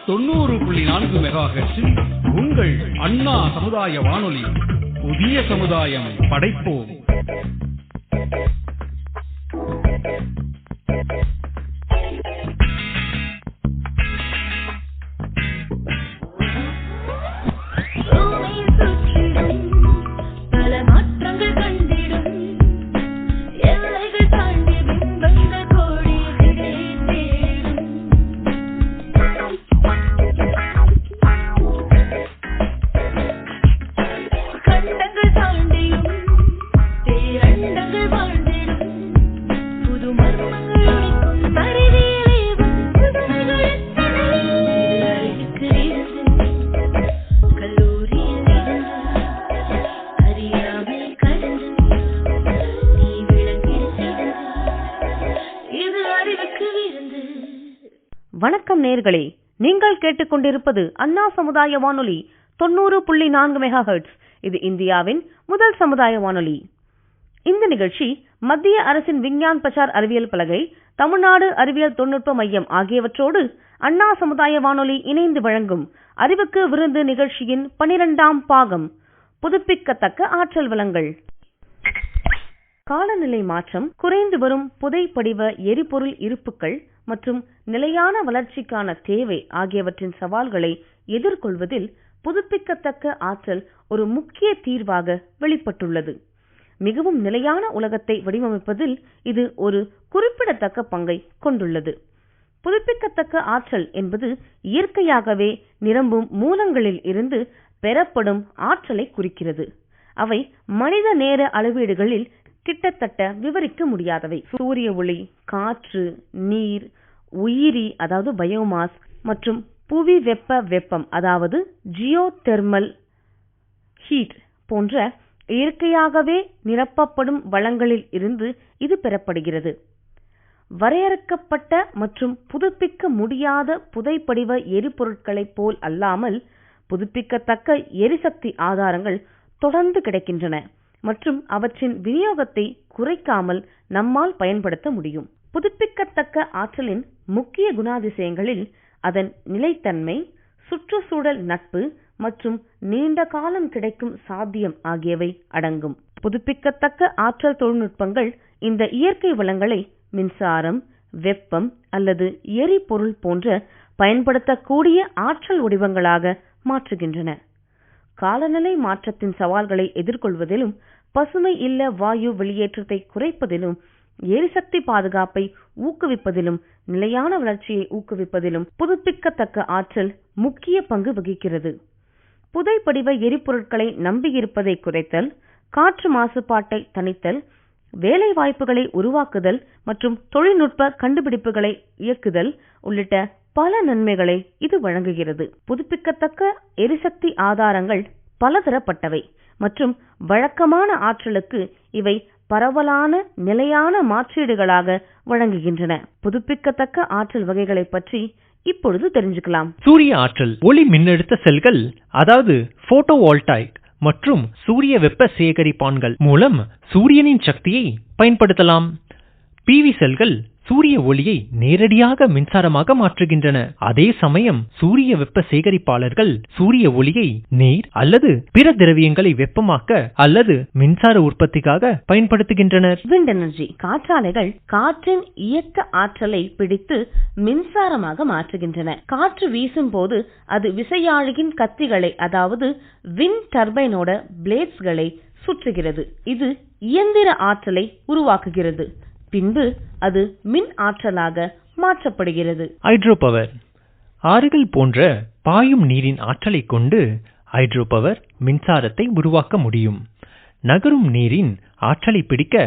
90.4 மெகாஹெர்ட்ஸில் உங்கள் அண்ணா சமுதாய வானொலி. புதிய சமுதாயம் படைப்போம். வணக்கம் நேயர்களே, நீங்கள் கேட்டுக்கொண்டிருப்பது அண்ணா சமுதாய வானொலி 90.4 மெகாஹெர்ட்ஸ். இது இந்தியாவின் முதல் சமுதாய வானொலி. இந்த நிகழ்ச்சி மத்திய அரசின் விஞ்ஞான் பிரசார் அறிவியல் பலகை, தமிழ்நாடு அறிவியல் தொழில்நுட்ப மையம் ஆகியவற்றோடு அண்ணா சமுதாய வானொலி இணைந்து வழங்கும் அறிவுக்கு விருந்து நிகழ்ச்சியின் 12ஆம் பாகம், புதுப்பிக்கத்தக்க ஆற்றல் வளங்கள். காலநிலை மாற்றம், குறைந்து வரும் புதைப்படிவ எரிபொருள் இருப்புகள் மற்றும் நிலையான வளர்ச்சிக்கான தேவை ஆகியவற்றின் சவால்களை எதிர்கொள்வதில் புதுப்பிக்கத்தக்க ஆற்றல் ஒரு முக்கிய தீர்வாக வெளிப்பட்டுள்ளது. மிகவும் நிலையான உலகத்தை வடிவமைப்பதில் இது ஒரு குறிப்பிடத்தக்க பங்கை கொண்டுள்ளது. புதுப்பிக்கத்தக்க ஆற்றல் என்பது இயற்கையாகவே நிரம்பும் மூலங்களில் இருந்து பெறப்படும் ஆற்றலை குறிக்கிறது. அவை மனித நேர அளவீடுகளில் கிட்டத்தட்ட விவரிக்க முடியாதவை. சூரிய ஒளி, காற்று, நீர், உயிரி அதாவது பயோமாஸ் மற்றும் புவி வெப்பம் அதாவது ஜியோதெர்மல் ஹீட் போன்ற இயற்கையாகவே நிரப்பப்படும் வளங்களில் இருந்து இது பெறப்படுகிறது. வரையறுக்கப்பட்ட மற்றும் புதுப்பிக்க முடியாத புதைப்படிவ எரிபொருட்களைப் போல் அல்லாமல் புதுப்பிக்கத்தக்க எரிசக்தி ஆதாரங்கள் தொடர்ந்து கிடைக்கின்றன மற்றும் அவற்றின் விநியோகத்தை குறைக்காமல் நம்மால் பயன்படுத்த முடியும். புதுப்பிக்கத்தக்க ஆற்றலின் முக்கிய குணாதிசயங்களில் அதன் நிலைத்தன்மை, சுற்றுச்சூழல் நட்பு மற்றும் நீண்ட காலம் கிடைக்கும் சாத்தியம் ஆகியவை அடங்கும். புதுப்பிக்கத்தக்க ஆற்றல் தொழில்நுட்பங்கள் இந்த இயற்கை வளங்களை மின்சாரம், வெப்பம் அல்லது எரிபொருள் போன்ற பயன்படுத்தக்கூடிய ஆற்றல் வடிவங்களாக மாற்றுகின்றன. காலநிலை மாற்றத்தின் சவால்களை எதிர்கொள்வதிலும், பசுமை இல்ல வாயு வெளியேற்றத்தை குறைப்பதிலும், எரிசக்தி பாதுகாப்பை ஊக்குவிப்பதிலும், நிலையான வளர்ச்சியை ஊக்குவிப்பதிலும் புதுப்பிக்கத்தக்க ஆற்றல் முக்கிய பங்கு வகிக்கிறது. புதைப்படிவ எரிபொருட்களை நம்பியிருப்பதை குறைத்தல், காற்று மாசுபாட்டை தணித்தல், வேலை வாய்ப்புகளை உருவாக்குதல் மற்றும் தொழில்நுட்ப கண்டுபிடிப்புகளை இயக்குதல் உள்ளிட்ட பல நன்மைகளை இது வழங்குகிறது. புதுப்பிக்கத்தக்க எரிசக்தி ஆதாரங்கள் பலதரப்பட்டவை மற்றும் வழக்கமான ஆற்றலுக்கு இவை பரவலான நிலையான மாற்றீடுகளாக வழங்குகின்றன. புதுப்பிக்கத்தக்க ஆற்றல் வகைகளை பற்றி இப்பொழுது தெரிஞ்சுக்கலாம். சூரிய ஆற்றல், ஒளி மின்னழுத்த செல்கள் அதாவது போட்டோவோல்டாயிக் மற்றும் சூரிய வெப்ப சேகரிப்பான்கள் மூலம் சூரியனின் சக்தியை பயன்படுத்தலாம். பிவி செல்கள் சூரிய ஒளியை நேரடியாக மின்சாரமாக மாற்றுகின்றன. அதே சமயம் சூரிய வெப்ப சேகரிப்பாளர்கள் சூரிய ஒளியை நீர் அல்லது பிற திரவியங்களை வெப்பமாக்க அல்லது மின்சார உற்பத்திக்காக பயன்படுத்துகின்றனர். விண்ட் எனர்ஜி, காற்றாலைகள் காற்றின் இயக்க ஆற்றலை பிடித்து மின்சாரமாக மாற்றுகின்றன. காற்று வீசும் போது அது விசையாழியின் கத்திகளை அதாவது விண்ட் டர்பைனோட பிளேட்ஸ்களை சுற்றுகிறது. இது இயந்திர ஆற்றலை உருவாக்குகிறது. பின்பு அது மின் ஆற்றலாக மாற்றப்படுகிறது. ஹைட்ரோ பவர், ஆறுகள் போன்ற பாயும் நீரின் ஆற்றலை கொண்டு ஹைட்ரோ பவர் மின்சாரத்தை உருவாக்க முடியும். நகரும் நீரின் ஆற்றலை பிடிக்க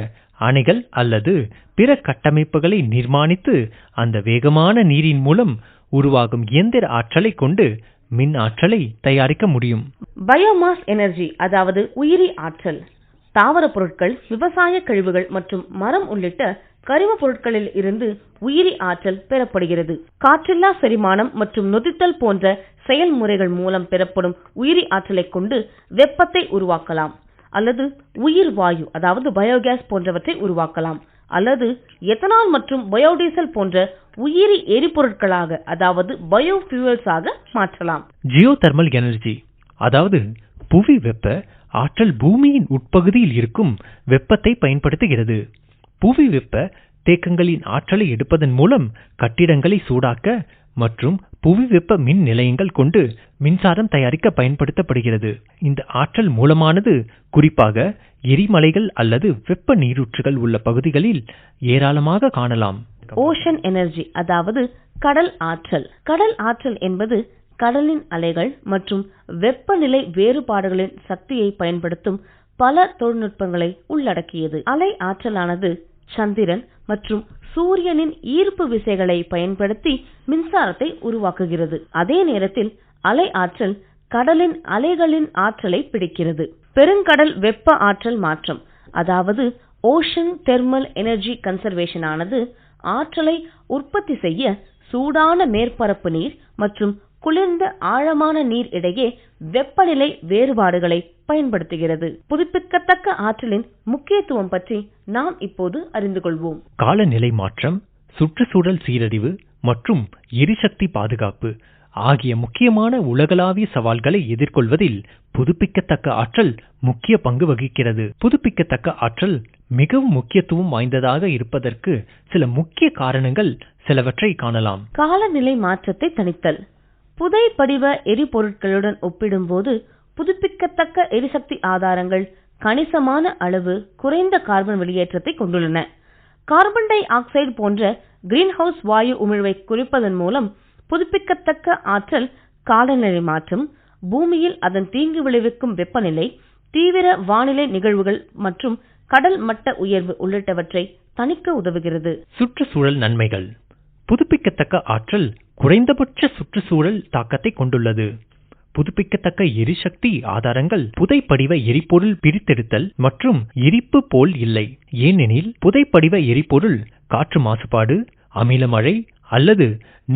அணைகள் அல்லது பிற கட்டமைப்புகளை நிர்மாணித்து அந்த வேகமான நீரின் மூலம் உருவாகும் இயந்திர ஆற்றலை கொண்டு மின் ஆற்றலை தயாரிக்க முடியும். பயோமாஸ் எனர்ஜி அதாவது உயிரி ஆற்றல், தாவர பொருட்கள், விவசாய கழிவுகள் மற்றும் மரம் உள்ளிட்ட கரிம பொருட்களில் இருந்து உயிரி ஆற்றல் பெறப்படுகிறது. காற்றில்லா செரிமானம் மற்றும் நொதித்தல் போன்ற செயல்முறைகள் மூலம் பெறப்படும் உயிரி ஆற்றலை கொண்டு வெப்பத்தை உருவாக்கலாம் அல்லது உயிர் வாயு அதாவது பயோகேஸ் போன்றவற்றை உருவாக்கலாம். அல்லது எத்தனால் மற்றும் பயோடீசல் போன்ற உயிரி எரிபொருட்களாக, அதாவது பயோஃபியூவல்ஸாக மாற்றலாம். ஜியோதெர்மல் எனர்ஜி, அதாவது புவி வெப்ப ஆற்றல் பூமியின் உட்பகுதியில் இருக்கும் வெப்பத்தை பயன்படுத்துகிறது. புவி வெப்ப தேக்கங்களின் ஆற்றலை எடுப்பதன் மூலம் கட்டிடங்களை சூடாக்க மற்றும் புவி வெப்ப மின் நிலையங்கள் கொண்டு மின்சாரம் தயாரிக்க பயன்படுத்தப்படுகிறது. இந்த ஆற்றல் மூலமானது குறிப்பாக எரிமலைகள் அல்லது வெப்ப நீரூற்றுகள் உள்ள பகுதிகளில் ஏராளமாக காணலாம். ஓஷன் எனர்ஜி, அதாவது கடல் ஆற்றல். கடல் ஆற்றல் என்பது கடலின் அலைகள் மற்றும் வெப்பநிலை வேறுபாடுகளின் சக்தியை பயன்படுத்தும் பல தொழில்நுட்பங்களை உள்ளடக்கியது. அலை ஆற்றலானது சந்திரன் மற்றும் சூரியனின் ஈர்ப்பு விசைகளை பயன்படுத்தி மின்சாரத்தை உருவாக்குகிறது. அதே நேரத்தில் அலை ஆற்றல் கடலின் அலைகளின் ஆற்றலை பிடிக்கிறது. பெருங்கடல் வெப்ப ஆற்றல் மாற்றம், அதாவது ஓஷன் தெர்மல் எனர்ஜி கன்சர்வேஷன் ஆனது ஆற்றலை உற்பத்தி செய்ய சூடான மேற்பரப்பு நீர் மற்றும் குளிர்ந்த ஆழமான நீர் இடையே வெப்பநிலை வேறுபாடுகளை பயன்படுத்துகிறது. புதுப்பிக்கத்தக்க ஆற்றலின் முக்கியத்துவம் பற்றி நாம் இப்போது அறிந்து கொள்வோம். காலநிலை மாற்றம், சுற்றுச்சூழல் சீரழிவு மற்றும் எரிசக்தி பாதுகாப்பு ஆகிய முக்கியமான உலகளாவிய சவால்களை எதிர்கொள்வதில் புதுப்பிக்கத்தக்க ஆற்றல் முக்கிய பங்கு வகிக்கிறது. புதுப்பிக்கத்தக்க ஆற்றல் மிகவும் முக்கியத்துவம் வாய்ந்ததாக இருப்பதற்கு சில முக்கிய காரணங்கள் சிலவற்றை காணலாம். காலநிலை மாற்றத்தை தணித்தல். புதை படிவ எரிபொருட்களுடன் ஒப்பிடும்போது புதுப்பிக்கத்தக்க எரிசக்தி ஆதாரங்கள் கணிசமான அளவு குறைந்த கார்பன் வெளியேற்றத்தை கொண்டுள்ளன. கார்பன் டை ஆக்சைடு போன்ற கிரீன்ஹவுஸ் வாயு உமிழ்வை குறைப்பதன் மூலம் புதுப்பிக்கத்தக்க ஆற்றல் காலநிலை மாற்றம், பூமியில் அதன் தீங்கு விளைவிக்கும் வெப்பநிலை, தீவிர வானிலை நிகழ்வுகள் மற்றும் கடல் மட்ட உயர்வு உள்ளிட்டவற்றை தணிக்க உதவுகிறது. சுற்றுச்சூழல் நன்மைகள். புதுப்பிக்கத்தக்க ஆற்றல் குறைந்தபட்ச சுற்றுச்சூழல் தாக்கத்தை கொண்டுள்ளது. புதுப்பிக்கத்தக்க எரிசக்தி ஆதாரங்கள் புதைப்படிவ எரிபொருள் பிரித்தெடுத்தல் மற்றும் எரிப்பு போல் இல்லை. ஏனெனில் புதைப்படிவ எரிபொருள் காற்று மாசுபாடு, அமிலமழை அல்லது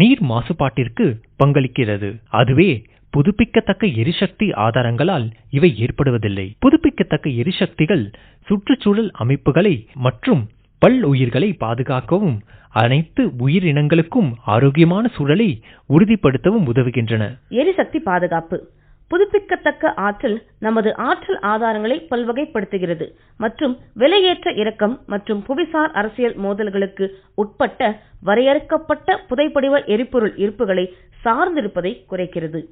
நீர் மாசுபாட்டிற்கு பங்களிக்கிறது. அதுவே புதுப்பிக்கத்தக்க எரிசக்தி ஆதாரங்களால் இவை ஏற்படுவதில்லை. புதுப்பிக்கத்தக்க எரிசக்திகள் சுற்றுச்சூழல் அமைப்புகளை மற்றும் பல் உயிர்களை பாதுகாக்கவும் அனைத்து உயிரினங்களுக்கும் ஆரோக்கியமான சூழலை உறுதிப்படுத்தவும் உதவுகின்றன. எரிசக்தி பாதுகாப்பு. புதுப்பிக்கத்தக்க ஆற்றல் நமது ஆற்றல் ஆதாரங்களை பல்வகைப்படுத்துகிறது மற்றும் விலையேற்ற இறக்கம் மற்றும் புவிசார் அரசியல் மோதல்களுக்கு உட்பட்ட வரையறுக்கப்பட்ட புதைப்படிவ எரிபொருள் இருப்புகளை சார்ந்திருப்பதை குறைக்கிறது.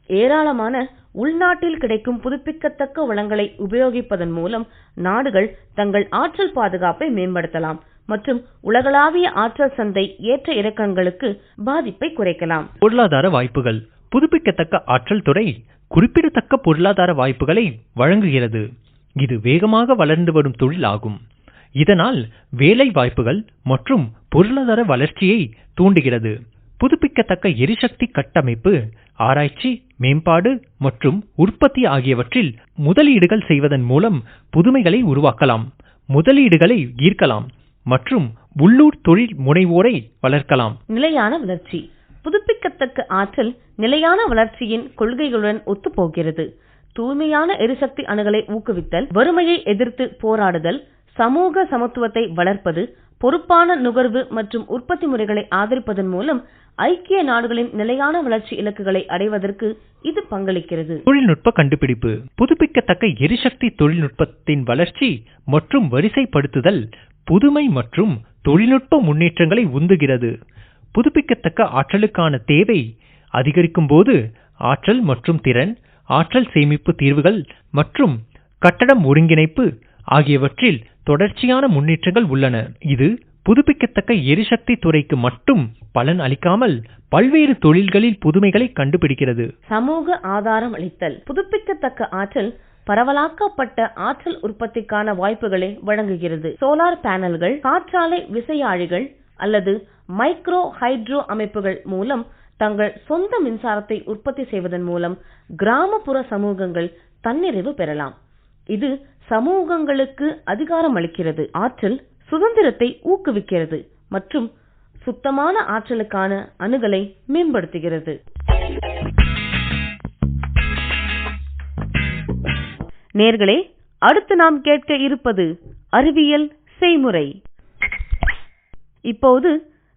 ஏராளமான உள்நாட்டில் கிடைக்கும் புதுப்பிக்கத்தக்க வளங்களை உபயோகிப்பதன் மூலம் நாடுகள் தங்கள் ஆற்றல் பாதுகாப்பை மேம்படுத்தலாம் மற்றும் உலகளாவிய ஆற்றல் சந்தை ஏற்ற இறக்கங்களுக்கு பாதிப்பை குறைக்கலாம். பொருளாதார வாய்ப்புகள். புதுப்பிக்கத்தக்க ஆற்றல் துறை குறிப்பிடத்தக்க பொருளாதார வாய்ப்புகளை வழங்குகிறது. இது வேகமாக வளர்ந்து வரும் தொழில் ஆகும். இதனால் வேலை வாய்ப்புகள் மற்றும் பொருளாதார வளர்ச்சியை தூண்டுகிறது. புதுப்பிக்கத்தக்க எரிசக்தி கட்டமைப்பு, ஆராய்ச்சி, மேம்பாடு மற்றும் உற்பத்தி ஆகியவற்றில் முதலீடுகள் செய்வதன் மூலம் புதுமைகளை உருவாக்கலாம், முதலீடுகளை ஈர்க்கலாம் மற்றும் உள்ளூர் தொழில் முனைவோரை வளர்க்கலாம். நிலையான வளர்ச்சி. புதுப்பிக்கத்தக்க ஆற்றல் நிலையான வளர்ச்சியின் கொள்கைகளுடன் ஒத்துப்போகிறது. தூய்மையான எரிசக்தி அணுகலை ஊக்குவித்தல், வறுமையை எதிர்த்து போராடுதல், சமூக சமத்துவத்தை வளர்ப்பது, பொறுப்பான நுகர்வு மற்றும் உற்பத்தி முறைகளை ஆதரிப்பதன் மூலம் ஐக்கிய நாடுகளின் நிலையான வளர்ச்சி இலக்குகளை அடைவதற்கு இது பங்களிக்கிறது. தொழில்நுட்ப கண்டுபிடிப்பு. புதுப்பிக்கத்தக்க எரிசக்தி தொழில்நுட்பத்தின் வளர்ச்சி மற்றும் வரிசைப்படுத்துதல் புதுமை மற்றும் தொழில்நுட்ப முன்னேற்றங்களை உந்துகிறது. புதுப்பிக்கத்தக்க ஆற்றலுக்கான தேவை அதிகரிக்கும் போது ஆற்றல் மற்றும் திறன், ஆற்றல் சேமிப்பு தீர்வுகள் மற்றும் கட்டடம் ஒருங்கிணைப்பு ஆகியவற்றில் தொடர்ச்சியான முன்னேற்றங்கள் உள்ளன. இது புதுப்பிக்கத்தக்க எரிசக்தி துறைக்கு மட்டும் பலன் அளிக்காமல் பல்வேறு தொழில்களில் புதுமைகளை கண்டுபிடிக்கிறது. சமூக ஆதாரம் அளித்தல். புதுப்பிக்கத்தக்க ஆற்றல் பரவலாக்கப்பட்ட ஆற்றல் உற்பத்திக்கான வாய்ப்புகளை வழங்குகிறது. சோலார் பேனல்கள், காற்றாலை விசையாழிகள் அல்லது மைக்ரோ ஹைட்ரோ அமைப்புகள் மூலம் தங்கள் சொந்த மின்சாரத்தை உற்பத்தி செய்வதன் மூலம் கிராமப்புற சமூகங்கள் தன்னிறைவு பெறலாம். இது சமூகங்களுக்கு அதிகாரம் அளிக்கிறது, ஆற்றல் சுதந்திரத்தை ஊக்குவிக்கிறது மற்றும் சுத்தமான ஆற்றலுக்கான அணுகலை மேம்படுத்துகிறது. நேயர்களே, அடுத்து நாம் கேட்க இருப்பது அறிவியல் செய்முறை. இப்போது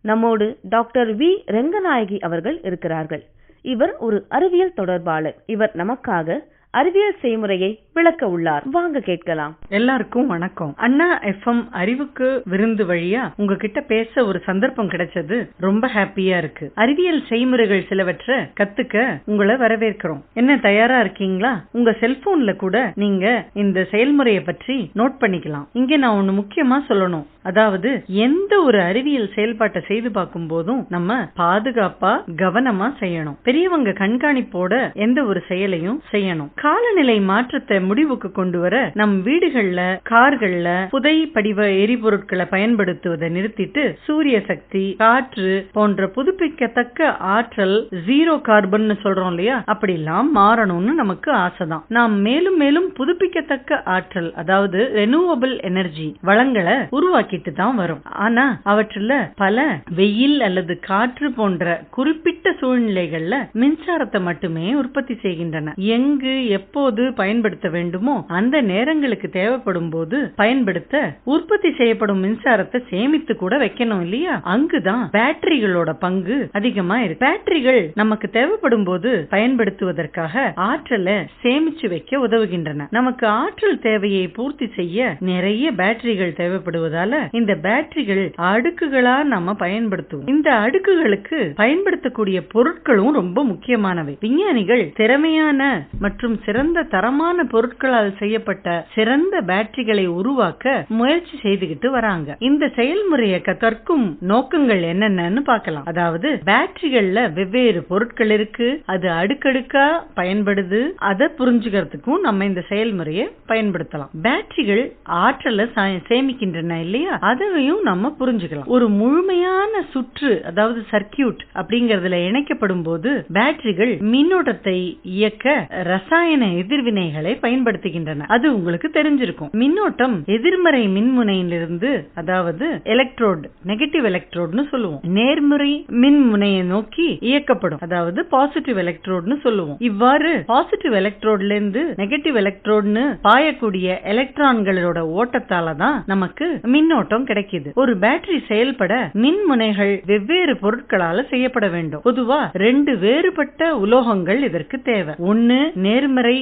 நம்மோடு டாக்டர் வி ரெங்கநாயகி அவர்கள் இருக்கிறார்கள். இவர் ஒரு அறிவியல் தொடர்பாளர். இவர் நமக்காக அறிவியல் செய்முறையை விளக்க உள்ளார். வாங்க கேட்கலாம். எல்லாருக்கும் வணக்கம். அண்ணா எஃப்எம் அறிவுக்கு விருந்து வழியா உங்ககிட்ட பேச ஒரு சந்தர்ப்பம் கிடைச்சது ரொம்ப ஹாப்பியா இருக்கு. அறிவியல் செய்முறைகள் சிலவற்றை கத்துக்க உங்களை வரவேற்கிறோம். என்ன தயாரா இருக்கீங்களா? உங்க செல்போன்ல கூட நீங்க இந்த செயல்முறையை பற்றி நோட் பண்ணிக்கலாம். இங்க நான் ஒண்ணு முக்கியமா சொல்லணும். அதாவது எந்த ஒரு அறிவியல் செயல்பாட்டை செய்து பார்க்கும் போதும் நம்ம பாதுகாப்பா கவனமா செய்யணும். பெரியவங்க கண்காணிப்போட எந்த ஒரு செயலையும் செய்யணும். காலநிலை மாற்றத்தை முடிவுக்கு கொண்டு வர நம் வீடுகள்ல கார்கள்ல புதை படிவ எரிபொருட்களை பயன்படுத்துவதை நிறுத்திட்டு சூரிய சக்தி, காற்று போன்ற புதுப்பிக்கத்தக்க ஆற்றல், ஜீரோ கார்பன் சொல்றோம் இல்லையா, அப்படி எல்லாம் மாறணும்னு நமக்கு ஆசைதான். நாம் மேலும் மேலும் புதுப்பிக்கத்தக்க ஆற்றல், அதாவது ரெனியூவபிள் எனர்ஜி வளங்களை உருவாக்கிட்டு தான் வரும். ஆனா அவற்றுல பல வெயில் அல்லது காற்று போன்ற குறிப்பிட்ட சூழ்நிலைகள்ல மின்சாரத்தை மட்டுமே உற்பத்தி செய்கின்றன. எங்கு எப்போது பயன்படுத்த வேண்டுமோ அந்த நேரங்களுக்கு தேவைப்படும் போது பயன்படுத்த உற்பத்தி செய்யப்படும் மின்சாரத்தை சேமித்து கூட வைக்கணும் இல்லையா? அங்குதான் பேட்டரிகளோட பங்கு அதிகமா இருக்கு. பேட்டரிகள் நமக்கு தேவைப்படும் போது பயன்படுத்துவதற்காக ஆற்றலை சேமிச்சு வைக்க உதவுகின்றன. நமக்கு ஆற்றல் தேவையை பூர்த்தி செய்ய நிறைய பேட்டரிகள் தேவைப்படுவதால இந்த பேட்டரிகள் அடுக்குகளா நம்ம பயன்படுத்துவோம். இந்த அடுக்குகளுக்கு பயன்படுத்தக்கூடிய பொருட்களும் ரொம்ப முக்கியமானவை. விஞ்ஞானிகள் திறமையான மற்றும் சிறந்த தரமான பொருட்களால் செய்யப்பட்ட சிறந்த பேட்டரிகளை உருவாக்க முயற்சி செய்துகிட்டு வராங்க. இந்த செயல்முறையை கற்கும் நோக்கங்கள் என்னென்னு பார்க்கலாம். அதாவது பேட்டரிகள்ல வெவ்வேறு பொருட்கள் இருக்கு, அது அடுக்கடுக்கா பயன்படுது, அதை புரிஞ்சுக்கிறதுக்கும் நம்ம இந்த செயல்முறையை பயன்படுத்தலாம். பேட்டரிகள் ஆற்றலை சேமிக்கின்றன இல்லையா, அதையும் நம்ம புரிஞ்சுக்கலாம். ஒரு முழுமையான சுற்று, அதாவது சர்க்கியூட் அப்படிங்கறதுல இணைக்கப்படும் போது பேட்டரிகள் மின்னோட்டத்தை இயக்க ரசாயன எதிர்வினைகளை பயன்படுத்துகின்றன. அது உங்களுக்கு தெரிஞ்சிருக்கும். மின்னோட்டம் எதிர்மறை மின்முனையிலிருந்து, அதாவது எலக்ட்ரோடு, நெகட்டிவ் எலக்ட்ரோடுன்னு சொல்லுவோம், நேர்மறை மின்முனையை நோக்கி இயக்கப்படும், அதாவது பாசிட்டிவ் எலக்ட்ரோடுன்னு சொல்லுவோம். இவ்வாறு பாசிட்டிவ் எலக்ட்ரோட்ல இருந்து நெகட்டிவ் எலக்ட்ரோடுன்னு பாயக்கூடிய எலக்ட்ரான்களோட ஓட்டத்தால தான் நமக்கு மின்னோட்டம் கிடைக்குது. ஒரு பேட்டரி செயல்பட மின்முனைகள் வெவ்வேறு பொருட்களால செய்யப்பட வேண்டும். பொதுவா 2 வேறுபட்ட உலோகங்கள் இதற்கு தேவை. ஒன்னு நேர்மறை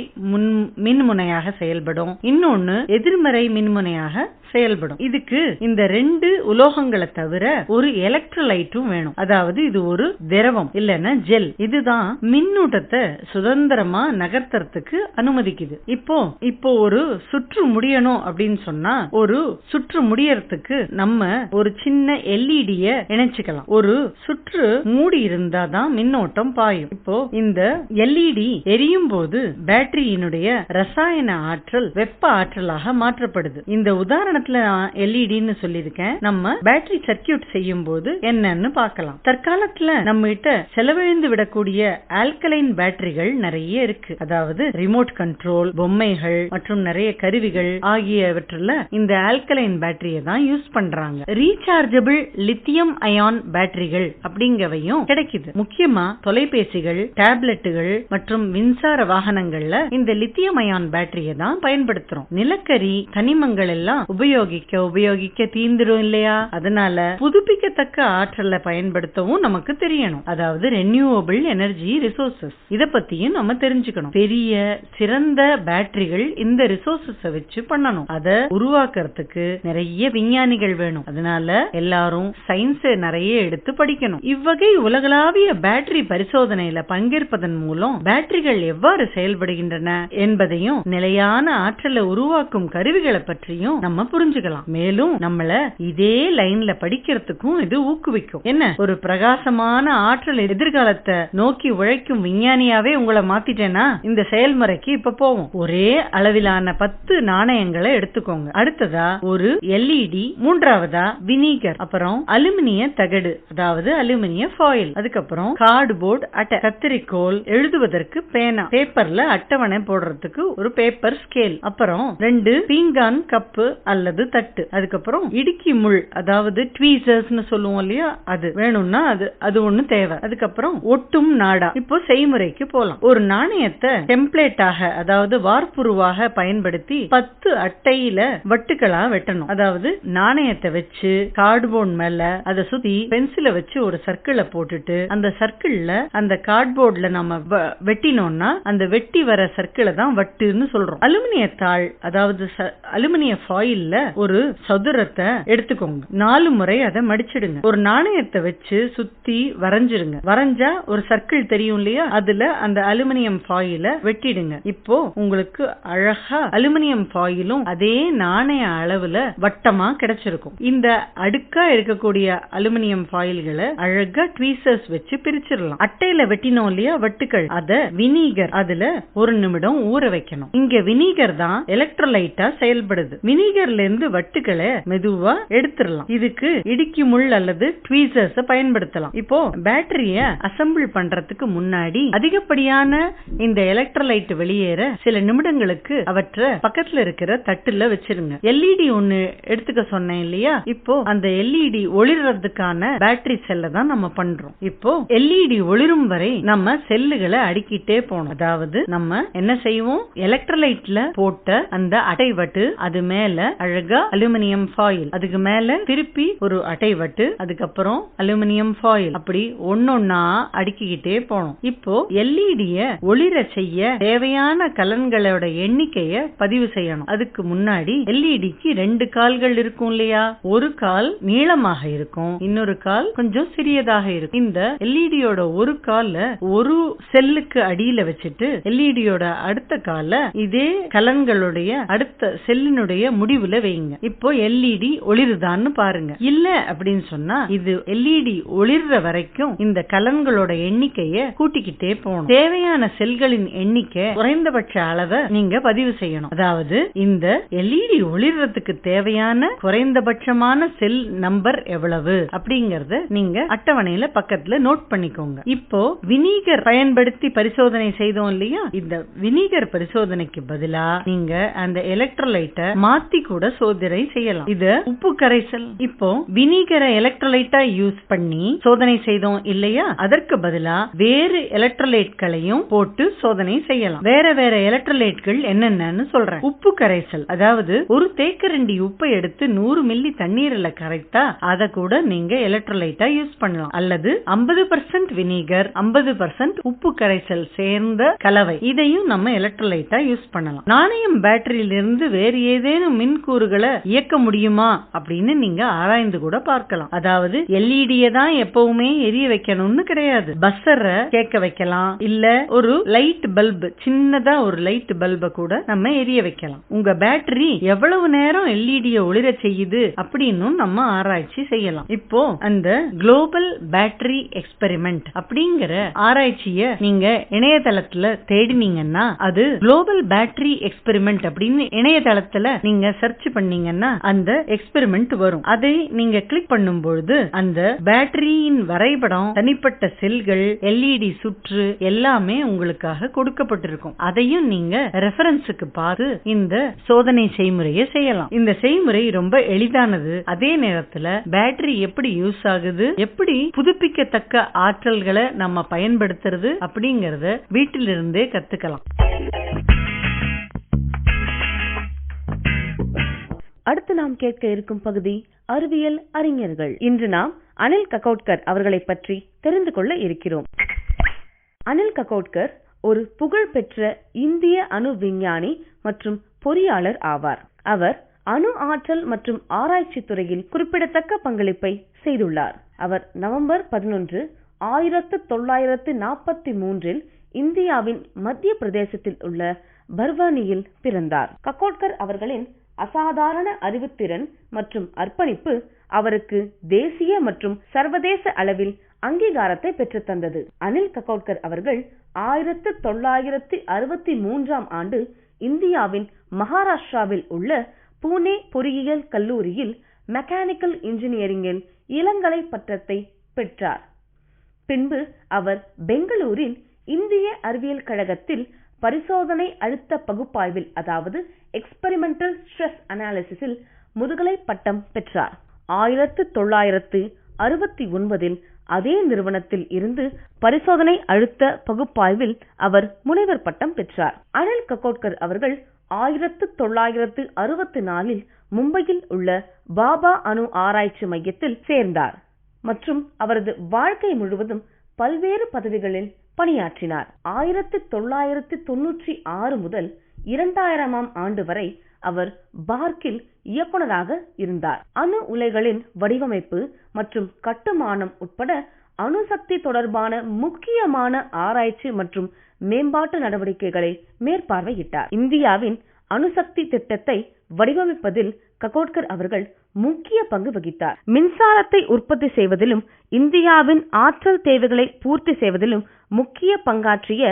மின்முனையாக செயல்படும், இன்னொன்னு எதிர்மறை மின்முனையாக செயல்படும். இதுக்கு இந்த 2 உலோகங்களை தவிர ஒரு எலக்ட்ரோலைட்டும் வேணும். அதாவது இது ஒரு திரவம் இல்லைன்னா ஜெல். இதுதான் மின்னூட்டத்தை சுதந்திரமா நகர்த்துறதுக்கு அனுமதிக்குது. இப்போ ஒரு சுற்று முடியணும் அப்படின்னு சொன்னா, ஒரு சுற்று முடியறதுக்கு நம்ம ஒரு சின்ன எல்இடிய இணைச்சுக்கலாம். ஒரு சுற்று மூடி இருந்தாதான் மின்னோட்டம் பாயும். இப்போ இந்த எல்இடி எரியும் போது பேட்டரியினுடைய ரசாயன ஆற்றல் வெப்ப ஆற்றலாக மாற்றப்படுது. இந்த உதாரணத்துல எல்இடின்னு சொல்லிருக்கேன். நம்ம பேட்டரி சர்க்கியூட் செய்யும் போது என்னன்னு பார்க்கலாம். தற்காலத்துல நம்ம கிட்ட செலவழிந்து விடக்கூடிய ஆல்கலைன் பேட்டரிகள் நிறைய இருக்கு. அதாவது ரிமோட் கண்ட்ரோல், பொம்மைகள் மற்றும் நிறைய கருவிகள் ஆகியவற்றுல இந்த ஆல்கலைன் பேட்டரியை தான் யூஸ் பண்றாங்க. ரீசார்ஜபிள் லித்தியம் அயான் பேட்டரிகள் அப்படிங்கவையும் கிடைக்குது. முக்கியமா தொலைபேசிகள், டேப்லெட்டுகள் மற்றும் மின்சார வாகனங்கள்ல இந்த லித்தியம் அயான் பேட்டரியை தான் பயன்படுத்துறோம். நிலக்கரி கனிமங்கள் எல்லாம் உபயோகிக்க தீந்துரும் இல்லையா? அதனால புதுப்பிக்கத்தக்க ஆற்றலை பயன்படுத்தவும் நமக்கு தெரியணும். அதாவது ரெனியூவபிள் எனர்ஜி ரிசோர்சஸ். இத பத்தியும் நம்ம தெரிஞ்சுக்கணும். பெரிய சிறந்த பேட்டரிகள் இந்த ரிசோர்சஸ் வச்சு பண்ணணும். அத உருவாக்குறதுக்கு நிறைய விஞ்ஞானிகள் வேணும். அதனால எல்லாரும் சயின்ஸ் நிறைய எடுத்து படிக்கணும். இவ்வகை உலகளாவிய பேட்டரி பரிசோதனையில பங்கேற்பதன் மூலம் பேட்டரிகள் எவ்வாறு செயல்படுகின்றன என்பதையும் நிலையான ஆற்றலை உருவாக்கும் கருவிகளை பற்றியும் நம்ம புரிஞ்சுக்கலாம். மேலும் நம்மள இதே லைன்ல படிக்கிறதுக்கும் இது ஊக்குவிக்கும். என்ன, ஒரு பிரகாசமான ஆற்றல் எதிர்காலத்தை நோக்கி உழைக்கும் விஞ்ஞானியாவே உங்களை மாத்திட்டேனா இந்த செயல்முறைக்கு இப்ப போவோம். ஒரே அளவிலான 10 நாணயங்களை எடுத்துக்கோங்க. அடுத்ததா ஒரு எல்இடி, மூன்றாவதா வினிகர், அப்புறம் அலுமினிய தகடு, அதாவது அலுமினிய ஃபாயில், அதுக்கப்புறம் கார்டுபோர்டு அட்டை, கத்திரிக்கோல், எழுதுவதற்கு பேனா, பேப்பர்ல அட்டவணை போடுறதுக்கு ஒரு பேப்பர் ஸ்கேல், அப்புறம் 2 பீங்கான் கப்பு அல்லது தட்டு, அதுக்கப்புறம் இடுக்கி முள் அதாவது ட்வீசர்ஸ்னு சொல்லுவோம் இல்லையா, அது வேணும்னா அது ஒண்ணு தேவை. அதுக்கப்புறம் ஒட்டும் நாடா. இப்போ செய்முறைக்கு போலாம். ஒரு நாணயத்தை டெம்ப்ளேட்டாக அதாவது வார்ப்புருவாக பயன்படுத்தி 10 அட்டையில வட்டுகளா வெட்டணும். அதாவது நாணயத்தை வச்சு கார்ட்போர்ட் மேல அதை சுத்தி பென்சிலை வச்சு ஒரு சர்க்கிளை போட்டுட்டு அந்த சர்க்கிள்ல அந்த கார்ட்போர்ட்ல நம்ம வெட்டினோம்னா அந்த வெட்டி வர சர்க்கிளை தான் வட்டுன்னு சொல்றோம். அலுமினிய தாள் அதாவது அலுமினிய ஃபாயில்ல ஒரு சதுரத்தை எடுத்துக்கோங்க. 4 முறை அதை மடிச்சிடுங்க. ஒரு நாணயத்தை வச்சு சுத்தி வரைஞ்சிருங்க. வரைஞ்சா ஒரு சர்க்கிள் தெரியும் இல்லையா, அதுல அந்த அலுமினியம் ஃபாயில வெட்டிடுங்க. இப்போ உங்களுக்கு அழகா அலுமினியம் ஃபாயிலும் அதே நாணய அளவுல வட்டமா கிடைச்சிருக்கும். இந்த அடுக்கா இருக்கக்கூடிய அலுமினியம் ஃபாயில்களை அழகா ட்வீசர்ஸ் வச்சு பிரிச்சிடலாம். அட்டையில வெட்டினோம் இல்லையா வட்டுகள், அத வினிகர் அதுல 1 நிமிடம் ஊற வைக்கணும். இங்க வினிகர் தான் எலக்ட்ரோலைட்டா செயல்படுது. வினிகர்ல இருந்து வட்டுகளை மெதுவா எடுத்துடலாம். இதுக்கு இடுக்கி முள் அல்லது ட்வீசர்ஸ் பயன்படுத்தலாம். இப்போ பேட்டரிய அசெம்பிள் பண்றதுக்கு முன்னாடி அதிகப்படியான இந்த எலக்ட்ரோலைட் வெளியேற சில நிமிடங்களுக்கு அவற்றை பக்கத்துல இருக்கிற தட்டுல வச்சிருங்க. எல்இடி ஒண்ணு எடுத்துக்க சொன்னேன் இல்லையா, இப்போ அந்த எல்இடி ஒளிர்றதுக்கான பேட்டரி செல்ல தான் நம்ம பண்றோம். இப்போ எல்இடி ஒளிரும் வரை நம்ம செல்லுகளை அடுக்கிட்டே போனோம். அதாவது நம்ம என்ன செய்வோம், எலக்ட்ரோலைட்ல போட்ட அந்த அட்டை வட்டு, அது மேல அழகா அலுமினியம் ஃபாயில், அதுக்கு மேல திருப்பி ஒரு அட்டை வட்டு, அதுக்கப்புறம் அலுமினியம் ஃபாயில், அப்படி ஒன்னொன்னா அடுக்கிக்கிட்டே போனோம். இப்போ எல்இடிய ஒளிர செய்ய தேவையான கலன்களோட எண்ணிக்கைய பதிவு செய்யணும். அதுக்கு முன்னாடி எல்இடிக்கு 2 கால்கள் இருக்கும் இல்லையா, ஒரு கால் நீளமாக இருக்கும், இன்னொரு கால் கொஞ்சம் சிறியதாக இருக்கும். இந்த எல்இடியோட ஒரு கால ஒரு செல்லுக்கு அடியில வச்சுட்டு எல்இடியோட அடுத்த கால இதே கலன்களுடைய அடுத்த செல்லினுடைய முடிவுல வைங்க. இப்போ எல்இடி ஒளிருதான்னு பாருங்க. இல்ல அப்படின்னு சொன்னா இது எல்இடி ஒளிர்ற வரைக்கும் இந்த கலன்களோட எண்ணிக்கைய கூட்டிக்கிட்டே போகணும். தேவையான செல்களின் எண்ணிக்கை குறைந்தபட்ச அளவை நீங்க பதிவு செய்யணும். அதாவது இந்த எல்இடி ஒளிர்றதுக்கு தேவையான குறைந்தபட்சமான செல் நம்பர் எவ்வளவு அப்படிங்கறத நீங்க அட்டவணையில பக்கத்துல நோட் பண்ணிக்கோங்க. இப்போ வினிகர் பயன்படுத்தி பரிசோதனை செய்தோம் இல்லையா, இந்த வினிகர் பரிசோதனைக்கு பதிலா நீங்க அந்த எலக்ட்ரோலைட்டை மாத்தி கூட சோதனை செய்யலாம். இது உப்பு கரைசல். இப்போ வினிகரை எலக்ட்ரோலைட்டா யூஸ் பண்ணி சோதனை செய்தோம் இல்லையா, அதற்கு பதிலா வேறு எலக்ட்ரோலைட்களையும் போட்டு சோதனை செய்யலாம். வேற வேற எலக்ட்ரோலைட்கள் என்னென்னு சொல்றேன். உப்பு கரைசல் அதாவது ஒரு தேக்கரண்டி உப்பை எடுத்து 100 மில்லி தண்ணீர்ல கரைத்தா அதை கூட நீங்க எலக்ட்ரோலைட்டா யூஸ் பண்ணலாம். அல்லது 50% வினிகர் 50% உப்பு கரைசல் சேர்ந்த கலவை, இதையும் நம்ம எலக்ட்ரோலைட்டா யூஸ் பண்ணலாம். நாணயம் பேட்டரியிலிருந்து வேறு ஏதேனும் மின்கூறுகளை இயக்க முடியுமா அப்படின்னு நீங்க ஆராய்ந்து கூட பார்க்கலாம். அதாவது எல்இடியை தான் எப்பவுமே எரிய வைக்கணும்னு கிடையாது. பஸ்ஸரை கேட்க வைக்கலாம், இல்ல ஒரு லைட் பல்ப், சின்னதா ஒரு லைட் பல்ப கூட நம்ம எரிய வைக்கலாம். உங்க பேட்டரி எவ்வளவு நேரம் எல்இடியை ஒளிர செய்யுது அப்படின்னு நம்ம ஆராய்ச்சி செய்யலாம். இப்போ அந்த குளோபல் பேட்டரி எக்ஸ்பெரிமெண்ட் அப்படிங்கிற ஆராய்ச்சிய நீங்க இணையதளத்துல தேடினீங்கன்னா, அது குளோபல் பேட்டரி எக்ஸ்பெரிமெண்ட் அப்படின்னு இணையதளத்துல நீங்க சர்ச் பண்ணீங்கன்னா அந்த எக்ஸ்பெரிமெண்ட் வரும். அதை நீங்க கிளிக் பண்ணும் பொழுது அந்த பேட்டரியின் வரைபடம், தனிப்பட்ட செல்கள், எல்இடி சுற்று எல்லாமே உங்களுக்காக கொடுக்கப்பட்டிருக்கும். அதையும் நீங்க ரெஃபரன்ஸுக்கு பார்த்து இந்த சோதனை செய்முறையை செய்யலாம். இந்த செய்முறை ரொம்ப எளிதானது. அதே நேரத்துல பேட்டரி எப்படி யூஸ் ஆகுது, எப்படி புதுப்பிக்கத்தக்க ஆற்றல்களை நம்ம பயன்படுத்துறது அப்படிங்கறத வீட்டிலிருந்தே கத்துக்கலாம். அடுத்து நாம் கேட்க இருக்கும் பகுதி அறிவியல் அறிஞர்கள். இன்று நாம் அனில் ககோட்கர் அவர்களை பற்றி தெரிந்து கொள்ள இருக்கிறோம். அனில் ககோட்கர் ஒரு புகழ்பெற்ற இந்திய அணு விஞ்ஞானி மற்றும் பொறியாளர் ஆவார். அவர் அணு ஆற்றல் மற்றும் ஆராய்ச்சி துறையில் குறிப்பிடத்தக்க பங்களிப்பை செய்துள்ளார். அவர் நவம்பர் 11, 1943 இந்தியாவின் மத்திய பிரதேசத்தில் உள்ள பர்வானியில் பிறந்தார். ககோட்கர் அவர்களின் அசாதாரண அறிவுத்திறன் மற்றும் அர்ப்பணிப்பு அவருக்கு தேசிய மற்றும் சர்வதேச அளவில் அங்கீகாரத்தை பெற்று தந்தது. அனில் ககோட்கர் அவர்கள் 1963 ஆண்டு இந்தியாவின் மகாராஷ்டிராவில் உள்ள புனே பொறியியல் கல்லூரியில் மெக்கானிக்கல் இன்ஜினியரிங்கில் இளங்கலை பட்டத்தை பெற்றார். பின்பு அவர் பெங்களூரில் இந்திய அறிவியல் கழகத்தில் பரிசோதனை அழுத்த பகுப்பாய்வில் அதாவது எக்ஸ்பெரிமெண்டல் ஸ்ட்ரெஸ் அனாலிசிஸில் முதுகலை பட்டம் பெற்றார். 1969 அதே நிறுவனத்தில் இருந்து பரிசோதனை அழுத்த பகுப்பாய்வில் அவர் முனைவர் பட்டம் பெற்றார். அனில் ககோட்கர் அவர்கள் 1964 மும்பையில் உள்ள பாபா அணு ஆராய்ச்சி மையத்தில் சேர்ந்தார் மற்றும் அவரது வாழ்க்கை முழுவதும் பல்வேறு பதவிகளில் பணியாற்றினார். 1996 முதல் 2000ஆம் ஆண்டு வரை அவர் பார்க்கில் இயக்குநராக இருந்தார். அணு உலைகளின் வடிவமைப்பு மற்றும் கட்டுமானம் உட்பட அணுசக்தி தொடர்பான முக்கியமான ஆராய்ச்சி மற்றும் மேம்பாட்டு நடவடிக்கைகளை மேற்பார்வையிட்டார். இந்தியாவின் அணுசக்தி திட்டத்தை வடிவமைப்பதில் ககோட்கர் அவர்கள் முக்கிய பங்கு வகித்தார். மின்சாரத்தை உற்பத்தி செய்வதிலும் இந்தியாவின் ஆற்றல் தேவைகளை பூர்த்தி செய்வதிலும் முக்கிய பங்காற்றிய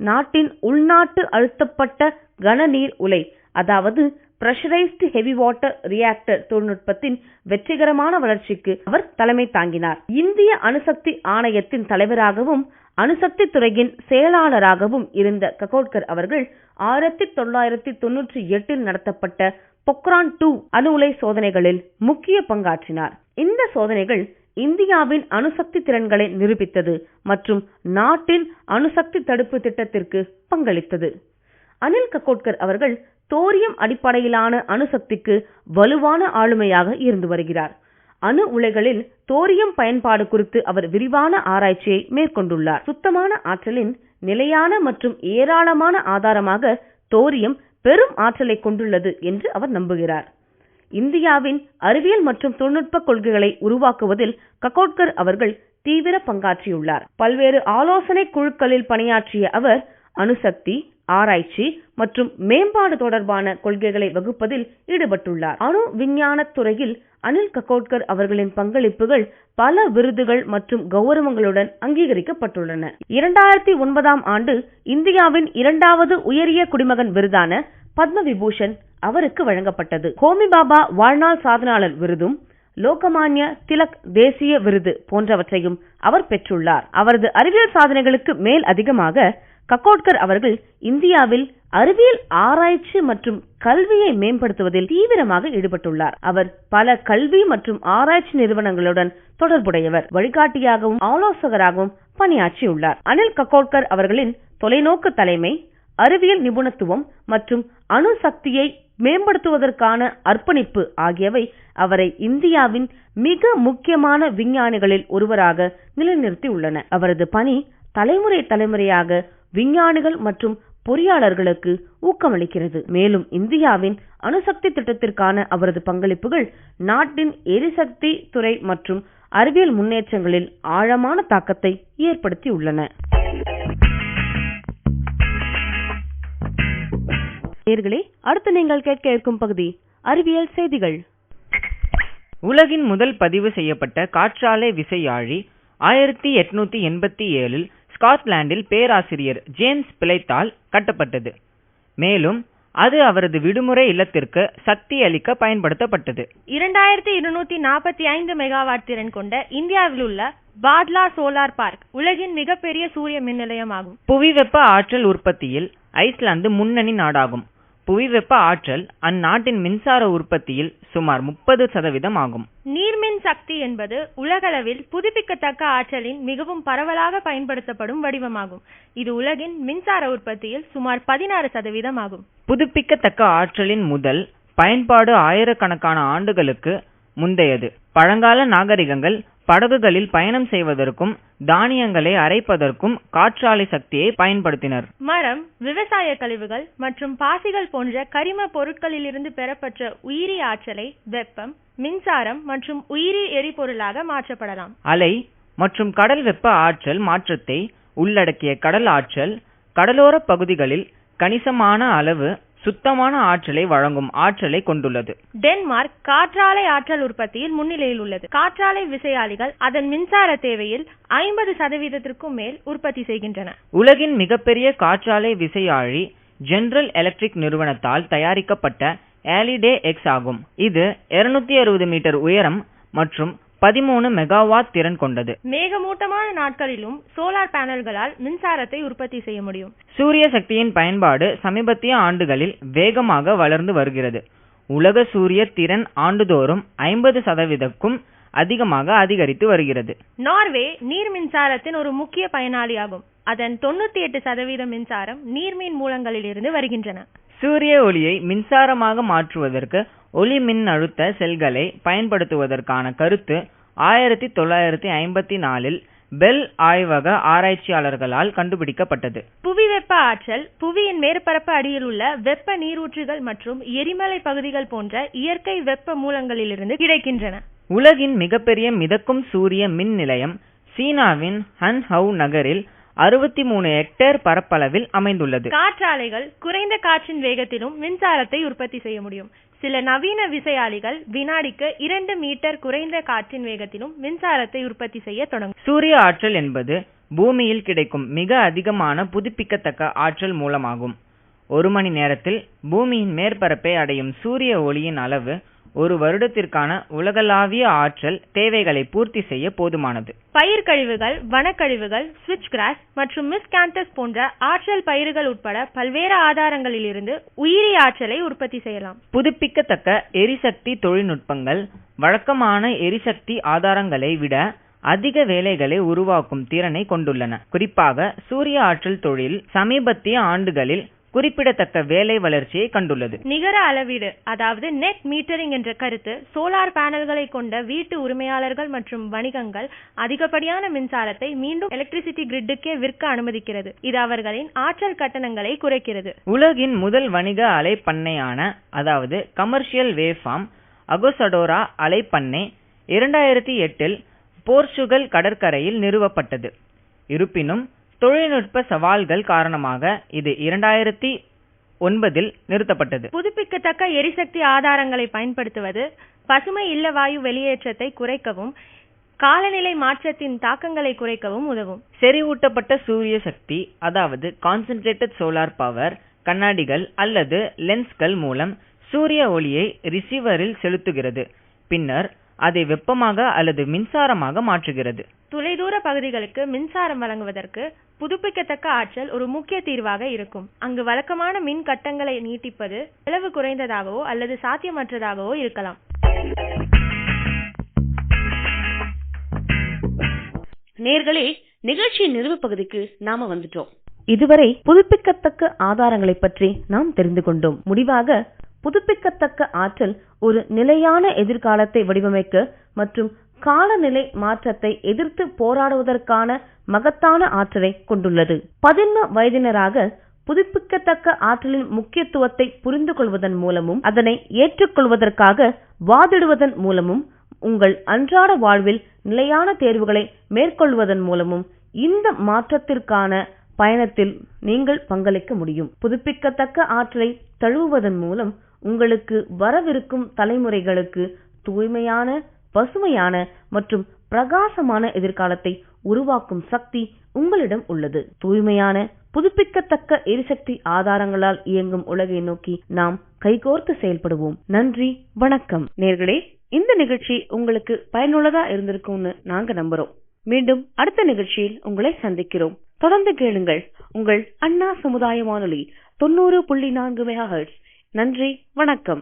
நாட்டின் உள்நாட்டு அழுத்தப்பட்ட கனநீர் உலை அதாவது பிரஷரைஸ்டு ஹெவி வாட்டர் ரியாக்டர் தொழில்நுட்பத்தின் வெற்றிகரமான வளர்ச்சிக்கு அவர் தலைமை தாங்கினார். இந்திய அணுசக்தி ஆணையத்தின் தலைவராகவும் அணுசக்தி துறையின் செயலாளராகவும் இருந்த ககோட்கர் அவர்கள் 1998 நடத்தப்பட்ட பொக்ரான் 2 அணு உலை சோதனைகளில் முக்கிய பங்காற்றினார். இந்த சோதனைகள் இந்தியாவின் அணுசக்தி திறன்களை நிரூபித்தது மற்றும் நாட்டின் அணுசக்தி தடுப்பு திட்டத்திற்கு பங்களித்தது. அனில் ககோட்கர் அவர்கள் தோரியம் அடிப்படையிலான அணுசக்திக்கு வலுவான ஆளுமையாக இருந்து வருகிறார். அணு உலைகளில் தோரியம் பயன்பாடு குறித்து அவர் விரிவான ஆராய்ச்சியை மேற்கொண்டுள்ளார். சுத்தமான ஆற்றலின் நிலையான மற்றும் ஏராளமான ஆதாரமாக தோரியம் பெரும் ஆற்றலை கொண்டுள்ளது என்று அவர் நம்புகிறார். இந்தியாவின் அறிவியல் மற்றும் தொழில்நுட்ப கொள்கைகளை உருவாக்குவதில் ககோட்கர் அவர்கள் தீவிர பங்காற்றியுள்ளார். பல்வேறு ஆலோசனை குழுக்களில் பணியாற்றிய அவர் அணுசக்தி ஆராய்ச்சி மற்றும் மேம்பாடு தொடர்பான கொள்கைகளை வகுப்பதில் ஈடுபட்டுள்ளார். அணு விஞ்ஞான துறையில் அனில் ககோட்கர் அவர்களின் பங்களிப்புகள் பல விருதுகள் மற்றும் கௌரவங்களுடன் அங்கீகரிக்கப்பட்டுள்ளன. 2009ஆம் ஆண்டு இந்தியாவின் 2வது உயரிய குடிமகன் விருதான பத்ம விபூஷன் அவருக்கு வழங்கப்பட்டது. ஹோமி பாபா வாழ்நாள் சாதனையாளர் விருதும் லோகமான்ய திலக் தேசிய விருது போன்றவற்றையும் அவர் பெற்றுள்ளார். அவரது அறிவியல் சாதனைகளுக்கு மேல் அதிகமாக ககோட்கர் அவர்கள் இந்தியாவில் அறிவியல் ஆராய்ச்சி மற்றும் கல்வியை மேம்படுத்துவதில் தீவிரமாக ஈடுபட்டுள்ளார். அவர் பல கல்வி மற்றும் ஆராய்ச்சி நிறுவனங்களுடன் தொடர்புடையவர், வழிகாட்டியாகவும் ஆலோசகராகவும் பணியாற்றியுள்ளார். அனில் ககோட்கர் அவர்களின் தொலைநோக்கு தலைமை, அறிவியல் நிபுணத்துவம் மற்றும் அணுசக்தியை மேம்படுத்துவதற்கான அர்ப்பணிப்பு ஆகியவை அவரை இந்தியாவின் மிக முக்கியமான விஞ்ஞானிகளில் ஒருவராக நிலைநிறுத்தியுள்ளன. அவரது பணி தலைமுறையாக விஞ்ஞானிகள் மற்றும் பொறியாளர்களுக்கு ஊக்கமளிக்கிறது. மேலும் இந்தியாவின் அணுசக்தி திட்டத்திற்கான அவரது பங்களிப்புகள் நாட்டின் எரிசக்தி துறை மற்றும் அறிவியல் முன்னேற்றங்களில் ஆழமான தாக்கத்தை ஏற்படுத்தியுள்ளன. நேயர்களே, அடுத்து நீங்கள் கேட்க இருக்கும் பகுதி அறிவியல் செய்திகள். உலகின் முதல் பதிவு செய்யப்பட்ட காற்றாலை விசையாழி 1887 ஸ்காட்லாந்தில் பேராசிரியர் ஜேம்ஸ் பிளைத்தால் கட்டப்பட்டது. மேலும் அது அவரது விடுமுறை இல்லத்திற்கு சக்தி அளிக்க பயன்படுத்தப்பட்டது. 2245 மெகாவாட் திறன் கொண்ட இந்தியாவில் உள்ள பாத்லா சோலார் பார்க் உலகின் மிகப்பெரிய சூரிய மின் நிலையமாகும். புவி வெப்ப ஆற்றல் உற்பத்தியில் ஐஸ்லாந்து முன்னணி நாடாகும். புவி வெப்ப ஆற்றல் அந்நாட்டின் மின்சார உற்பத்தியில் சுமார் 30% ஆகும். நீர்மின் சக்தி என்பது உலகளவில் புதுப்பிக்கத்தக்க ஆற்றலின் மிகவும் பரவலாக பயன்படுத்தப்படும் வடிவமாகும். இது உலகின் மின்சார உற்பத்தியில் சுமார் 16% ஆகும். புதுப்பிக்கத்தக்க ஆற்றலின் முதல் பயன்பாடு ஆயிரக்கணக்கான ஆண்டுகளுக்கு முந்தையது. பழங்கால நாகரிகங்கள் படகுகளில் பயணம் செய்வதற்கும் தானியங்களை அரைப்பதற்கும் காற்றாலை சக்தியை பயன்படுத்தினர். மரம், விவசாய கழிவுகள் மற்றும் பாசிகள் போன்ற கரிம பொருட்களிலிருந்து பெறப்பட்ட உயிரி ஆற்றலை வெப்பம், மின்சாரம் மற்றும் உயிரி எரிபொருளாக மாற்றப்படலாம். அலை மற்றும் கடல் வெப்ப ஆற்றல் மாற்றத்தை உள்ளடக்கிய கடல் ஆற்றல் கடலோர பகுதிகளில் கணிசமான அளவு சுத்தமான ஆற்றலை வழங்கும் ஆற்றலை கொண்டுள்ளது. டென்மார்க் காற்றாலை ஆற்றல் உற்பத்தியில் முன்னிலையில் உள்ளது. காற்றாலை விசையாழிகள் அதன் மின்சார தேவையில் 50% மேல் உற்பத்தி செய்கின்றன. உலகின் மிகப்பெரிய காற்றாலை விசையாழி ஜெனரல் எலக்ட்ரிக் நிறுவனத்தால் தயாரிக்கப்பட்ட ஆலிடே எக்ஸ் ஆகும். இது 260 மீட்டர் உயரம் மற்றும் 13 மெகாவாட் திறன் கொண்டது. மேகமூட்டமான நாட்களிலும் சோலார் பேனல்களால் மின்சாரத்தை உற்பத்தி செய்ய முடியும். சூரிய சக்தியின் பயன்பாடு சமீபத்திய ஆண்டுகளில் வேகமாக வளர்ந்து வருகிறது. உலக சூரிய திறன் ஆண்டுதோறும் 50%க்கும் அதிகமாக அதிகரித்து வருகிறது. நார்வே நீர் மின்சாரத்தின் ஒரு முக்கிய பயனாளியாகும். அதன் 98% மின்சாரம் நீர்மின் மூலங்களிலிருந்து வருகின்றன. சூரிய ஒளியை மின்சாரமாக மாற்றுவதற்கு ஒளி மின் அழுத்த செல்களை பயன்படுத்துவதற்கான கருத்து 1954 பெல் ஆய்வக ஆராய்ச்சியாளர்களால் கண்டுபிடிக்கப்பட்டது. புவி வெப்ப ஆற்றல் புவியின் மேற்பரப்பு அடியில் உள்ள வெப்ப நீரூற்றுகள் மற்றும் எரிமலை பகுதிகள் போன்ற இயற்கை வெப்ப மூலங்களிலிருந்து கிடைக்கின்றன. உலகின் மிகப்பெரிய மிதக்கும் சூரிய மின் நிலையம் சீனாவின் ஹன்ஹவ் நகரில் 63 ஹெக்டேர் பரப்பளவில் அமைந்துள்ளது. காற்றாலைகள் குறைந்த காற்றின் வேகத்திலும் மின்சாரத்தை உற்பத்தி செய்ய முடியும். சில நவீன விசையாழிகள் வினாடிக்கு 2 மீட்டர் குறைந்த காற்றின் வேகத்திலும் மின்சாரத்தை உற்பத்தி செய்ய தொடங்கும். சூரிய ஆற்றல் என்பது பூமியில் கிடைக்கும் மிக அதிகமான புதுப்பிக்கத்தக்க ஆற்றல் மூலமாகும். 1 மணி நேரத்தில் பூமியின் மேற்பரப்பை அடையும் சூரிய ஒளியின் அளவு ஒரு வருடத்திற்கான உலகளாவிய ஆற்றல் தேவைகளை பூர்த்தி செய்ய போதுமானது. பயிர் கழிவுகள், வனக்கழிவுகள், ஸ்விட்ச் கிராஸ் மற்றும் மிஸ்காந்தஸ் போன்ற ஆற்றல் பயிர்கள் உட்பட பல்வேறு ஆதாரங்களிலிருந்து உயிரி ஆற்றலை உற்பத்தி செய்யலாம். புதுப்பிக்கத்தக்க எரிசக்தி தொழில்நுட்பங்கள் வழக்கமான எரிசக்தி ஆதாரங்களை விட அதிக வேலைகளை உருவாக்கும் திறனை கொண்டுள்ளன. குறிப்பாக சூரிய ஆற்றல் தொழில் சமீபத்திய ஆண்டுகளில் குறிப்பிடத்தக்க வேலை வளர்ச்சியை கண்டுள்ளது. நிகர அளவீடு, அதாவது நெட் மீட்டரிங் என்ற கருத்து சோலார் பேனல்களை கொண்ட வீட்டு உரிமையாளர்கள் மற்றும் வணிகங்கள் அதிகப்படியான மின்சாரத்தை மீண்டும் எலக்ட்ரிசிட்டி கிரிட்டுக்கே விற்க அனுமதிக்கிறது. இது அவர்களின் ஆற்றல் கட்டணங்களை குறைக்கிறது. உலகின் முதல் வணிக அலைப்பண்ணையான அதாவது கமர்ஷியல் வேவ்ஃபார்ம் அகோசடோரா அலைப்பண்ணை 2008 போர்ச்சுகல் கடற்கரையில் நிறுவப்பட்டது. இருப்பினும் தொழில்நுட்ப சவால்கள் காரணமாக இது 2009 நிறுத்தப்பட்டது. புதுப்பிக்கத்தக்க எரிசக்தி ஆதாரங்களை பயன்படுத்துவது பசுமை இல்ல வாயு வெளியேற்றத்தை குறைக்கவும் காலநிலை மாற்றத்தின் தாக்கங்களை குறைக்கவும் உதவும். செறிவூட்டப்பட்ட சூரிய சக்தி அதாவது கான்சென்ட்ரேட்டட் சோலார் பவர் கண்ணாடிகள் அல்லது லென்ஸ்கள் மூலம் சூரிய ஒளியை ரிசீவரில் செலுத்துகிறது. பின்னர் அதை வெப்பமாக அல்லது மின்சாரமாக மாற்றுகிறது. தொலைதூர பகுதிகளுக்கு மின்சாரம் வழங்குவதற்கு புதுப்பிக்கத்தக்க ஆற்றல் ஒரு முக்கிய தீர்வாக இருக்கும். அங்கு வழக்கமான மின் கட்டங்களை நீட்டிப்பது செலவு குறைந்ததாகவோ அல்லது சாத்தியமற்றதாகவோ இருக்கலாம். நேர்களே, நிகழ்ச்சியின் நிறைவு பகுதிக்கு நாம வந்துட்டோம். இதுவரை புதுப்பிக்கத்தக்க ஆதாரங்களை பற்றி நாம் தெரிந்து கொண்டோம். முடிவாக புதுப்பிக்கத்தக்க ஆற்றல் ஒரு நிலையான எதிர்காலத்தை வடிவமைக்க மற்றும் காலநிலை மாற்றத்தை எதிர்த்து போராடுவதற்கான மகத்தான ஆற்றலை கொண்டுள்ளது. 11 வயதினராக புதுப்பிக்கத்தக்க ஆற்றலின் முக்கியத்துவத்தை புரிந்து கொள்வதன் மூலமும் அதனை ஏற்றுக்கொள்வதற்காக வாதிடுவதன் மூலமும் உங்கள் அன்றாட வாழ்வில் நிலையான தேர்வுகளை மேற்கொள்வதன் மூலமும் இந்த மாற்றத்திற்கான பயணத்தில் நீங்கள் பங்களிக்க முடியும். புதுப்பிக்கத்தக்க ஆற்றலை தழுவுவதன் மூலம் உங்களுக்கு வரவிருக்கும் தலைமுறைகளுக்கு தூய்மையான, பசுமையான மற்றும் பிரகாசமான எதிர்காலத்தை உருவாக்கும் சக்தி உங்களிடம் உள்ளது. தூய்மையான, புதுப்பிக்கத்தக்க எரிசக்தி ஆதாரங்களால் இயங்கும் உலகை நோக்கி நாம் கைகோர்த்து செயல்படுவோம். நன்றி, வணக்கம். நேர்களே, இந்த நிகழ்ச்சி உங்களுக்கு பயனுள்ளதா இருந்திருக்கும்னு நாங்க நம்புறோம். மீண்டும் அடுத்த நிகழ்ச்சியில் உங்களை சந்திக்கிறோம். தொடர்ந்து கேளுங்கள் உங்கள் அண்ணா சமுதாய வானொலி 90.4 மெகாஹெர்ட்ஸ். நன்றி, வணக்கம்.